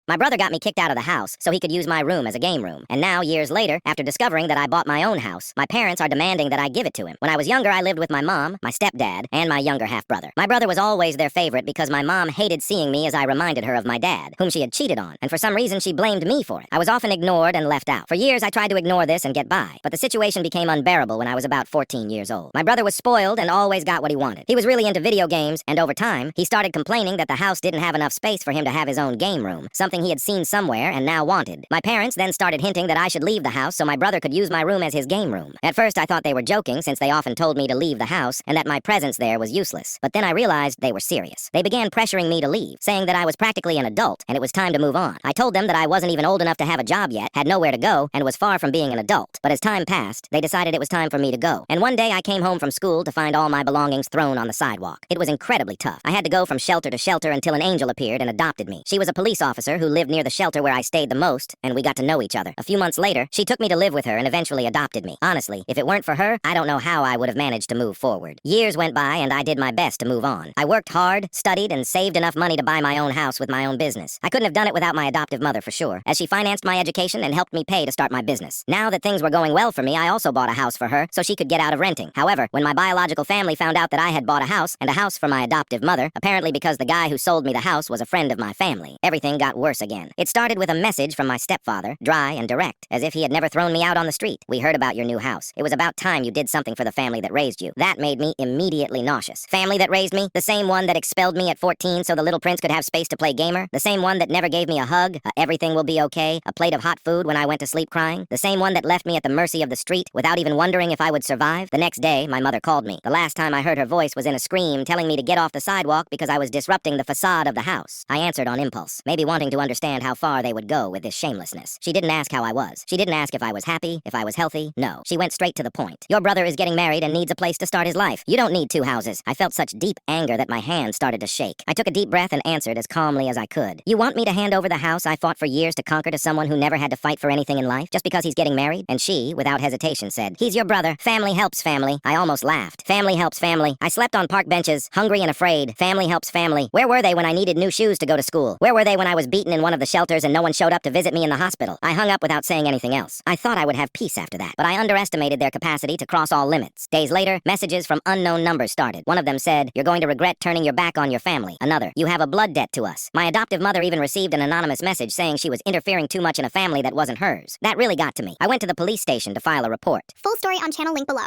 My brother got me kicked out of the house so he could use my room as a game room. And now, years later, after discovering that I bought my own house, my parents are demanding that I give it to him. When I was younger, I lived with my mom, my stepdad, and my younger half-brother. My brother was always their favorite because my mom hated seeing me as I reminded her of my dad, whom she had cheated on, and for some reason she blamed me for it. I was often ignored and left out. For years, I tried to ignore this and get by, but the situation became unbearable when I was about 14 years old. My brother was spoiled and always got what he wanted. He was really into video games, and over time, he started complaining that the house didn't have enough space for him to have his own game room, something he had seen somewhere and now wanted. My parents then started hinting that I should leave the house so my brother could use my room as his game room. At first, I thought they were joking since they often told me to leave the house and that my presence there was useless. But then I realized they were serious. They began pressuring me to leave, saying that I was practically an adult and it was time to move on. I told them that I wasn't even old enough to have a job yet, had nowhere to go, and was far from being an adult. But as time passed, they decided it was time for me to go. And one day I came home from school to find all my belongings thrown on the sidewalk. It was incredibly tough. I had to go from shelter to shelter until an angel appeared and adopted me. She was a police officer who lived near the shelter where I stayed the most, and we got to know each other. A few months later, she took me to live with her and eventually adopted me. Honestly, if it weren't for her, I don't know how I would have managed to move forward. Years went by and I did my best to move on. I worked hard, studied, and saved enough money to buy my own house with my own business. I couldn't have done it without my adoptive mother for sure, as she financed my education and helped me pay to start my business. Now that things were going well for me, I also bought a house for her so she could get out of renting. However, when my biological family found out that I had bought a house and a house for my adoptive mother, apparently because the guy who sold me the house was a friend of my family, everything got worse again. It started with a message from my stepfather, dry and direct, as if he had never thrown me out on the street. "We heard about your new house. It was about time you did something for the family that raised you." That made me immediately nauseous. Family that raised me? The same one that expelled me at 14 so the little prince could have space to play gamer? The same one that never gave me a hug, a everything will be okay, a plate of hot food when I went to sleep crying? The same one that left me at the mercy of the street without even wondering if I would survive? The next day, my mother called me. The last time I heard her voice was in a scream telling me to get off the sidewalk because I was disrupting the facade of the house. I answered on impulse, maybe wanting to understand how far they would go with this shamelessness. She didn't ask how I was. She didn't ask if I was happy, if I was healthy. No, she went straight to the point. "Your brother is getting married and needs a place to start his life. You don't need two houses." I felt such deep anger that my hand started to shake. I took a deep breath and answered as calmly as I could. "You want me to hand over the house I fought for years to conquer to someone who never had to fight for anything in life, just because he's getting married?" And she, without hesitation, said, "He's your brother. Family helps family." I almost laughed. Family helps family. I slept on park benches, hungry and afraid. Family helps family. Where were they when I needed new shoes to go to school? Where were they when I was beaten in one of the shelters and no one showed up to visit me in the hospital? I hung up without saying anything else. I thought I would have peace after that, but I underestimated their capacity to cross all limits. Days later, messages from unknown numbers started. One of them said, "You're going to regret turning your back on your family." Another, "You have a blood debt to us." My adoptive mother even received an anonymous message saying she was interfering too much in a family that wasn't hers. That really got to me. I went to the police station to file a report. Full story on channel link below.